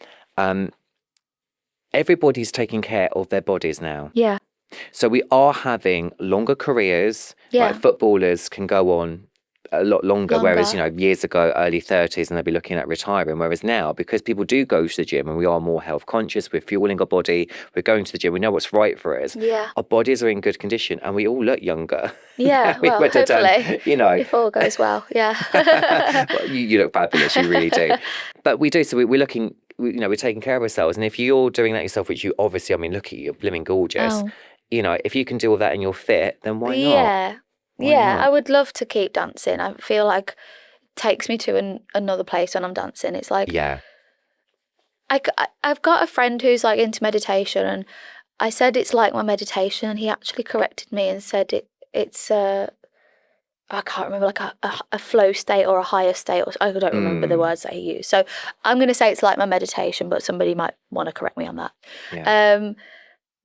Everybody's taking care of their bodies now. Yeah. So we are having longer careers. Yeah. Like footballers can go on a lot longer, whereas, years ago, early 30s, and they'll be looking at retiring. Whereas now, because people do go to the gym and we are more health conscious, we're fueling our body, we're going to the gym, we know what's right for us. Yeah. Our bodies are in good condition and we all look younger. Yeah, well, hopefully, if all goes well, yeah. Well, you look fabulous, you really do. But we do, so we're looking, we're taking care of ourselves. And if you're doing that yourself, which you obviously, I mean, look at you, you're blooming gorgeous. Oh. If you can do all that and you're fit, then why not? Yeah. Why yeah, not? I would love to keep dancing. I feel like it takes me to another place when I'm dancing. It's like, I've got a friend who's like into meditation, and I said it's like my meditation, and he actually corrected me and said it's I can't remember, like a flow state or a higher state, or I don't remember the words that he used. So I'm going to say it's like my meditation, but somebody might want to correct me on that. Yeah.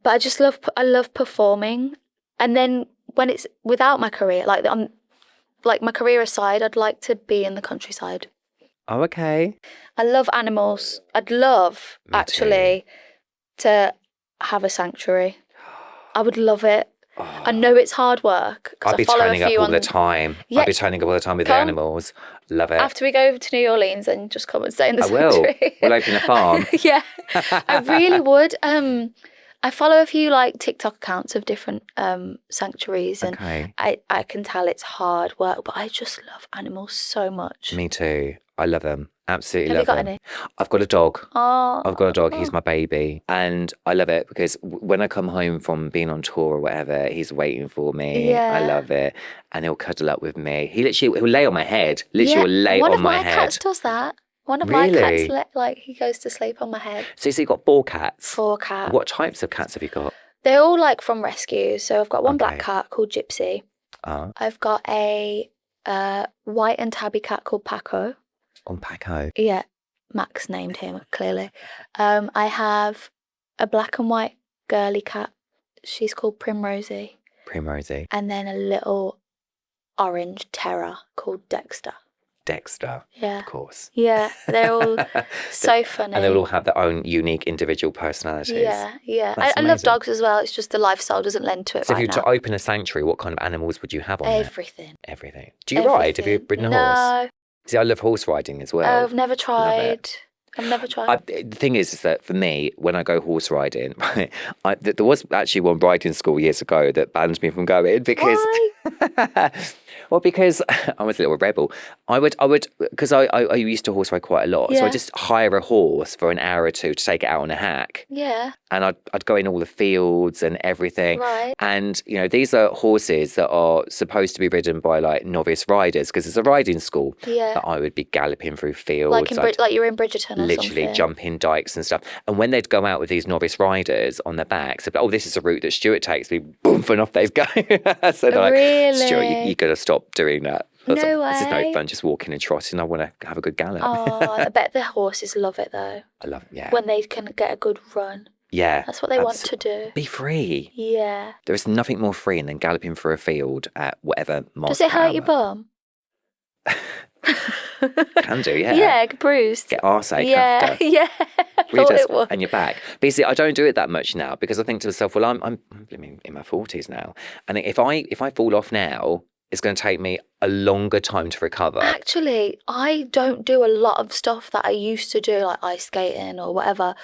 But I love performing, and then when it's without my career, like my career aside, I'd like to be in the countryside. Oh, okay. I love animals. I'd love actually to have a sanctuary. I would love it. Oh. I know it's hard work. I'd be turning up all the time. Yeah. I'd be turning up all the time with the animals. Love it. After we go to New Orleans, and just come and stay in the I sanctuary. will. We'll open a farm. Yeah, I really would. I follow a few like TikTok accounts of different sanctuaries, and I can tell it's hard work, but I just love animals so much. Me too. I love them. Absolutely Have love you got them. any? I've got a dog. Oh, I've got a dog. He's my baby. And I love it because when I come home from being on tour or whatever, he's waiting for me. Yeah. I love it. And he'll cuddle up with me. He'll lay on my head. Literally will lay on my head. One of my cats does that. One of my cats, he goes to sleep on my head. So you've got 4 cats? 4 cats. What types of cats have you got? They're all like from rescue. So I've got one black cat called Gypsy. I've got a white and tabby cat called Paco. On Paco? Yeah, Max named him, clearly. I have a black and white girly cat. She's called Primrosy. Primrosy. And then a little orange terror called Dexter. Dexter. Yeah. Of course. Yeah, they're all so funny. And they'll all have their own unique individual personalities. Yeah. That's I love dogs as well. It's just the lifestyle doesn't lend to it so right now. So if you were to open a sanctuary, what kind of animals would you have on Everything. there? Everything. Do you ride? Have you ridden a horse? No. See, I love horse riding as well. I've never tried. The thing is that for me, when I go horse riding, there was actually one riding school years ago that banned me from going because Well, because I was a little rebel, I would, because I used to horse ride quite a lot. So Yeah. I just hire a horse for an hour or two to take it out on a hack. Yeah. And I'd go in all the fields and everything. Right. And, you know, these are horses that are supposed to be ridden by like novice riders because it's a riding school. Yeah. But I would be galloping through fields. Like you're in Bridgerton or literally something. jumping dikes and stuff. And when they'd go out with these novice riders on their backs, they'd be like, oh, this is a route that Stuart takes. Be boom, and off they'd go. So they're like, Really? Stuart, you got to stop doing that. No This is no way. fun, just walking and trotting. I want to have a good gallop. Oh, I bet the horses love it though. I love it, yeah. When they can get a good run. Yeah. That's what they want to do. Be free. Yeah. There is nothing more freeing than galloping through a field at whatever miles Does it per hurt your hour. bum? Can do, yeah. Yeah, bruised. Get arseache Yeah, after. yeah. I Really thought does. it was. And you're back. But you see, I don't do it that much now because I think to myself, well, I'm in my 40s now. And if I fall off now, it's going to take me a longer time to recover. Actually, I don't do a lot of stuff that I used to do, like ice skating or whatever,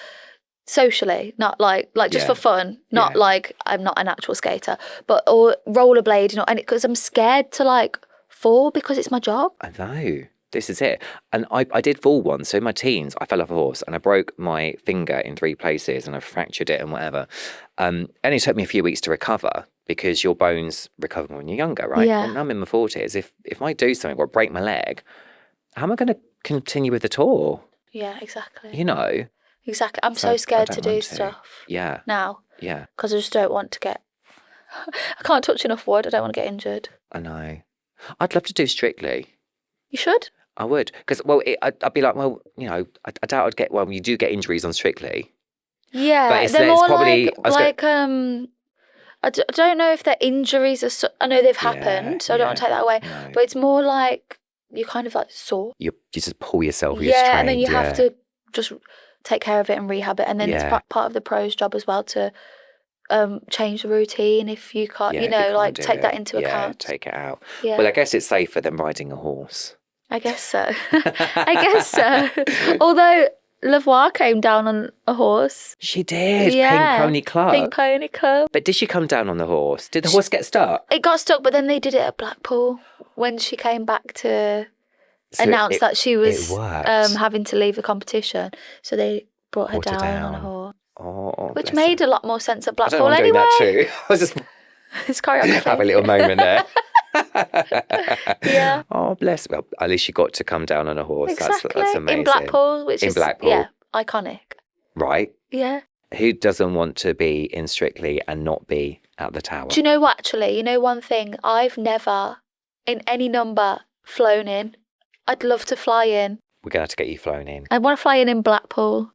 socially, not like just for fun, not like I'm not an actual skater, but or rollerblading, and because I'm scared to like fall because it's my job. I know. This is it. And I did fall once. So in my teens, I fell off a horse and I broke my finger in 3 places and I fractured it and whatever. And it took me a few weeks to recover because your bones recover when you're younger, right? Yeah. And I'm in my 40s. If I do something or break my leg, how am I going to continue with the tour? Yeah, exactly. You know? Exactly. I'm So so scared I to don't do want to. stuff Yeah. now Yeah. because I just don't want to get. I can't touch enough wood. I don't want to get injured. I know. I'd love to do Strictly. You should. I would. Because, well, I'd be like, well, you know, I doubt I'd get, well, you do get injuries on Strictly. Yeah, But it's they're more probably- I don't know if their injuries are. I know they've happened, so I don't want to take that away. No. But it's more like you kind of like sore. You just pull yourself. You're Yeah, trained, and then you have to just take care of it and rehab it, and then it's Yeah. part of the pro's job as well to change the routine if you can't, Yeah, you if know, can't like do take it. that into Yeah, account. take it out. Yeah, Well, I guess it's safer than riding a horse. I guess so. I guess so. Although Lavoie came down on a horse. She did. Yeah, Pink Pony Club. Pink Pony Club. But did she come down on the horse? Did the horse get stuck? It got stuck, but then they did it at Blackpool when she came back to So announce it- that she was it worked. having to leave the competition. So they brought her Brought her down on a down. horse, Oh, which bless made her. a lot more sense at I don't Blackpool know, I'm anyway. doing that too. I was just It's choreography. have a little moment there. Yeah. Oh, bless. Well, at least you got to come down on a horse. Exactly. That's amazing. In Blackpool, which In is Blackpool. iconic. Right. Yeah. Who doesn't want to be in Strictly and not be at the tower? Do you know what, actually? You know one thing? I've never, in any number, flown in. I'd love to fly in. We're going to have to get you flown in. I want to fly in Blackpool.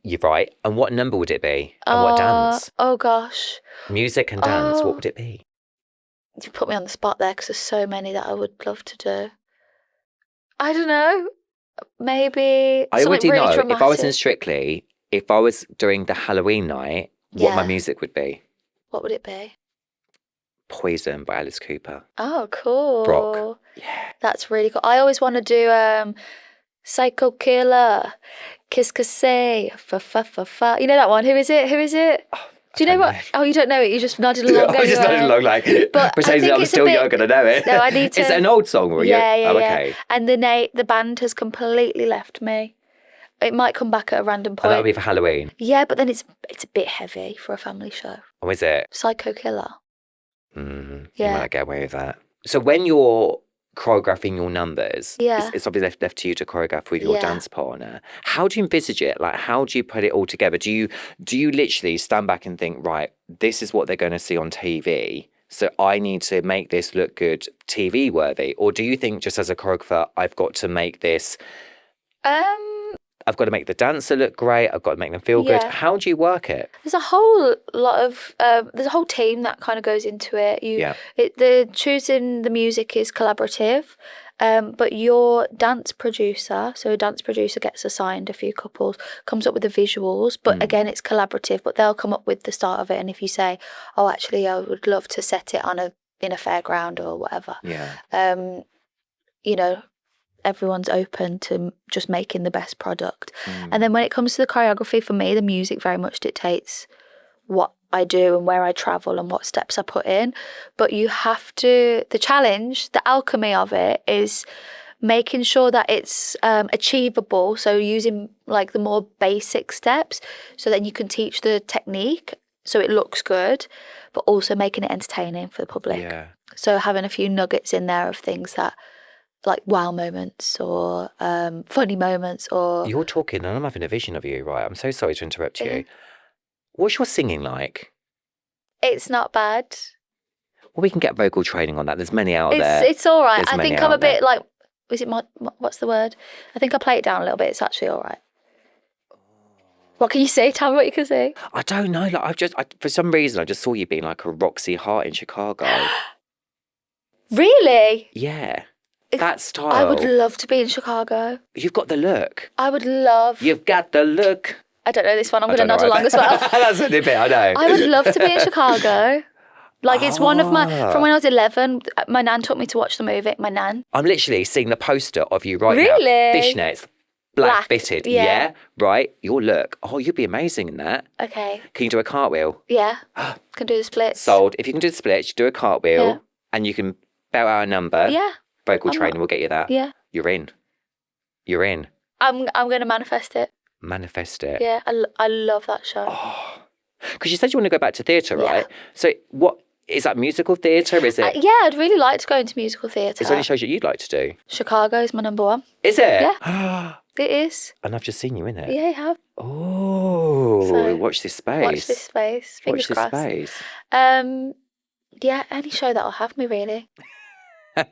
You're right. And what number would it be? And what dance? Oh, gosh. Music and dance, Oh. what would it be? You put me on the spot there because there's so many that I would love to do. I don't know. Maybe I already something really know. dramatic. If I was in Strictly, if I was doing the Halloween night, what my Yeah. music would be. What would it be? Poison by Alice Cooper. Oh, cool. Rock. Yeah. That's really cool. I always want to do Psycho Killer, Kiss Say, Fa Fa Fa Fa. You know that one? Who is it? Do you know what? Oh, you don't know it. You just nodded along. I was just anyway. nodding along like, But I pretending think that I'm it's a still bit- young and I know it. No, I need Is to- it an old song? Or Yeah, you? yeah, Oh, yeah. okay. And the band has completely left me. It might come back at a random And point. that'll be for Halloween. Yeah, but then it's a bit heavy for a family show. Or is it? Psycho Killer. You Yeah. might get away with that. So when you're choreographing your numbers, Yeah. it's obviously left to you to choreograph with your Yeah. dance partner. How do you envisage it? Like, how do you put it all together? Do you literally stand back and think, right, this is what they're going to see on TV, so I need to make this look good, TV worthy? Or do you think just as a choreographer, I've got to make this, I've got to make the dancer look great, I've got to make them feel good. Yeah. How do you work it? There's a whole lot of there's a whole team that kind of goes into it. Yeah. The choosing the music is collaborative, but your dance producer, so a dance producer gets assigned a few couples, comes up with the visuals, but again it's collaborative. But they'll come up with the start of it, and if you say, oh, actually, I would love to set it in a fairground or whatever, Yeah. you know, everyone's open to just making the best product. And then when it comes to the choreography, for me, the music very much dictates what I do and where I travel and what steps I put in. But you have to, the challenge, the alchemy of it is making sure that it's achievable. So using like the more basic steps so that you can teach the technique so it looks good, but also making it entertaining for the public. Yeah. So having a few nuggets in there of things that like wow moments or funny moments or... You're talking and I'm having a vision of you, right? I'm so sorry to interrupt you. Yeah. What's your singing like? It's not bad. Well, we can get vocal training on that. There's many out there. It's all right. There's I many think I'm a out there. bit like, is it my, what's the word? I think I play it down a little bit. It's actually all right. What can you say? Tell me what you can say. I don't know. Like for some reason, I just saw you being like a Roxy Hart in Chicago. Really? Yeah. That style. I would love to be in Chicago. You've got the look. I would love... You've got the look. I don't know this one. I'm I going to don't nod know along as well. That's a bit, I know. I would love to be in Chicago. Like, it's one of my... From when I was 11, my nan took me to watch the movie. My nan. I'm literally seeing the poster of you right now. Really? Fishnets. Black bitted. yeah. Yeah. Right. Your look. Oh, you'd be amazing in that. Okay. Can you do a cartwheel? Yeah. Can do the splits. Sold. If you can do the splits, you do a cartwheel Yeah. and you can belt out a number. Yeah. Vocal training will get you that. Yeah. You're in. You're in. I'm going to manifest it. Manifest it. Yeah. I love that show. Oh. Because you said you want to go back to theatre, Yeah. right? So what, is that musical theatre? Is it? Yeah, I'd really like to go into musical theatre. Is there any shows that you'd like to do? Chicago is my number one. Is it? Yeah. It is. And I've just seen you in it. Yeah, you have. Oh, So, watch this space. Watch this space. Fingers Watch this crossed. space. Yeah, any show that'll have me, really.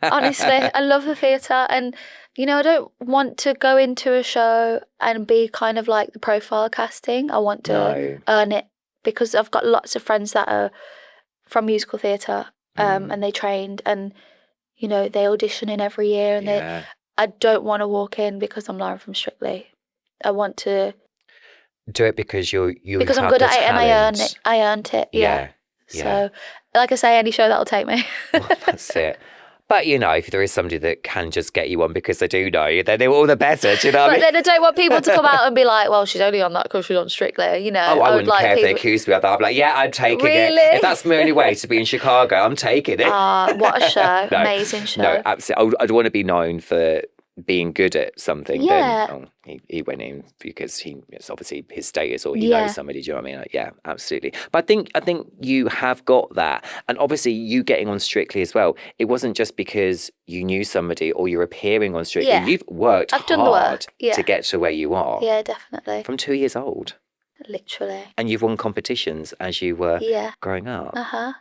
Honestly, I love the theatre, and you know, I don't want to go into a show and be kind of like the profile casting. I want to earn it because I've got lots of friends that are from musical theatre, and they trained, and you know, they audition in every year, and I don't want to walk in because I'm Lauren from Strictly. I want to do it because you because have I'm good the at it and I earned talent. it. I earned it. Yeah. Yeah. So, like I say, any show that'll take me. Well, that's it. But, you know, if there is somebody that can just get you on because they do know you, then they're all the better, do you know what I But mean? then I don't want people to come out and be like, well, she's only on that because she's on Strictly, you know. Oh, I wouldn't like care if they people... accused me of that. I'm like, yeah, I'm taking Really? it. If that's my only way to be in Chicago, I'm taking it. What a show. No, Amazing show. No, absolutely. I'd want to be known for being good at something. Yeah. Then he went in because it's obviously his status or he Yeah. knows somebody. Do you know what I mean? Like, yeah, absolutely. But I think you have got that, and obviously you getting on Strictly as well. It wasn't just because you knew somebody or you're appearing on Strictly. Yeah. You've worked I've done the work. Yeah. to get to where you are. Yeah, definitely. From 2 years old, Literally. and you've won competitions as you were growing up. Uh-huh.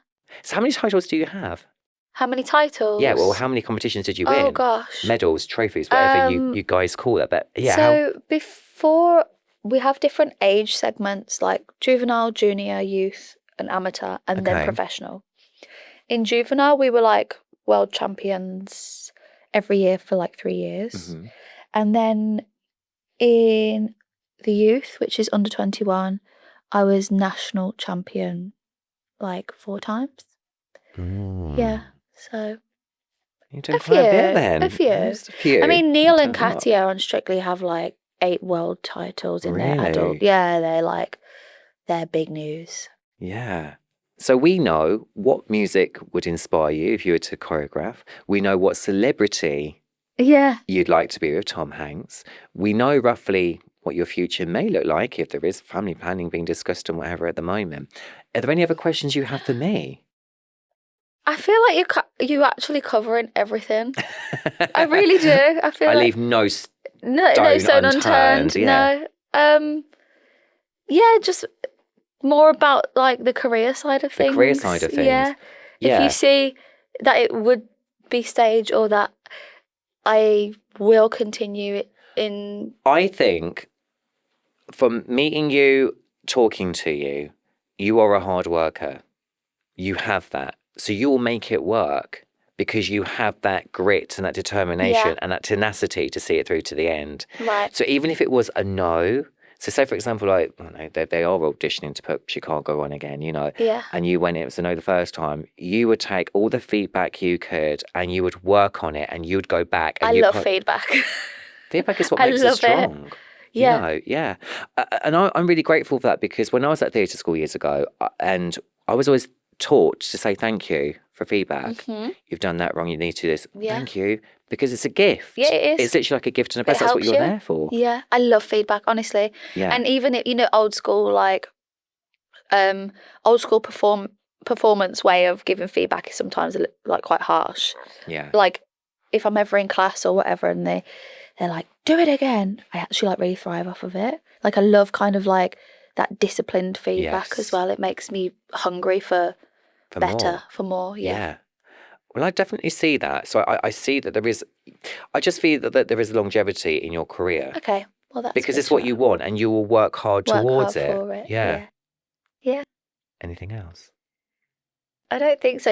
So how many titles do you have? How many titles? Yeah, well, how many competitions did you win? Oh, gosh. Medals, trophies, whatever you guys call it. But yeah, So before, we have different age segments like juvenile, junior, youth, and amateur, and then professional. In juvenile, we were like world champions every year for like 3 years. Mm-hmm. And then in the youth, which is under 21, I was national champion like 4 times. Yeah, so you're doing quite a bit then. A few. Just a few. I mean, Neil You've and done a lot. Katia on Strictly have like 8 world titles in their Really? adult. Yeah, they're big news. Yeah. So we know what music would inspire you if you were to choreograph. We know what celebrity you'd like to be with, Tom Hanks. We know roughly what your future may look like if there is family planning being discussed and whatever at the moment. Are there any other questions you have for me? I feel like you actually covering everything. I really do. I feel I like leave no stone unturned. Yeah. No. Yeah, just more about like the career side of things. The career side of things. Yeah. If you see that it would be stage or that I will continue it in... I think from meeting you, talking to you, you are a hard worker. You have that. So you'll make it work because you have that grit and that determination and that tenacity to see it through to the end. Right. So even if it was a no, so say for example, like, I don't know, they are auditioning to put Chicago on again, you know, and you went, it was a no the first time, you would take all the feedback you could and you would work on it and you would go back. And I love feedback. Feedback is what makes us strong. Yeah. You know, yeah. And I'm really grateful for that, because when I was at theatre school years ago, and I was always taught to say thank you for feedback. You've done that wrong, you need to do this. Yeah. Thank you, because it's a gift. Yeah, it is. It's literally like a gift and a But blessing. it That's what helps you're you. there for. Yeah, I love feedback, honestly. Yeah. And even, old school, like, old school performance way of giving feedback is sometimes like quite harsh. Yeah. Like, if I'm ever in class or whatever and they're like, do it again, I actually like really thrive off of it. Like, I love kind of like that disciplined feedback as well. It makes me hungry for better, more. for more. Yeah. Well, I definitely see that. So I see that there is, I just feel that there is longevity in your career. Okay. Well, that's because good it's what to you know. want, and you will work hard towards hard it. for it. Yeah. Yeah. Anything else? I don't think so.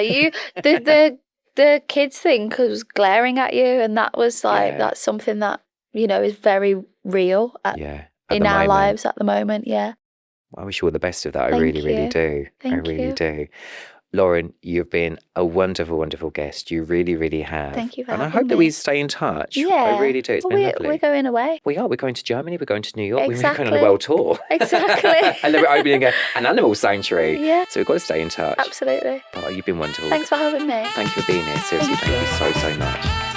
The kids thing was glaring at you, and that was like, that's something that, is very real in our lives at the moment. Yeah. I wish you all the best of that. I Thank really, you. really do. Thank I really you. do. Lauren, you've been a wonderful, wonderful guest. You really, really have. Thank you for And I having hope that me. we stay in touch. Yeah. I really do. It's been lovely. We're going away. We are. We're going to Germany. We're going to New York. Exactly. We're going on a world tour. Exactly. And then we're opening an animal sanctuary. Yeah. So we've got to stay in touch. Absolutely. Oh, you've been wonderful. Thanks for having me. Thank you for being here. Seriously, thank you so, so much.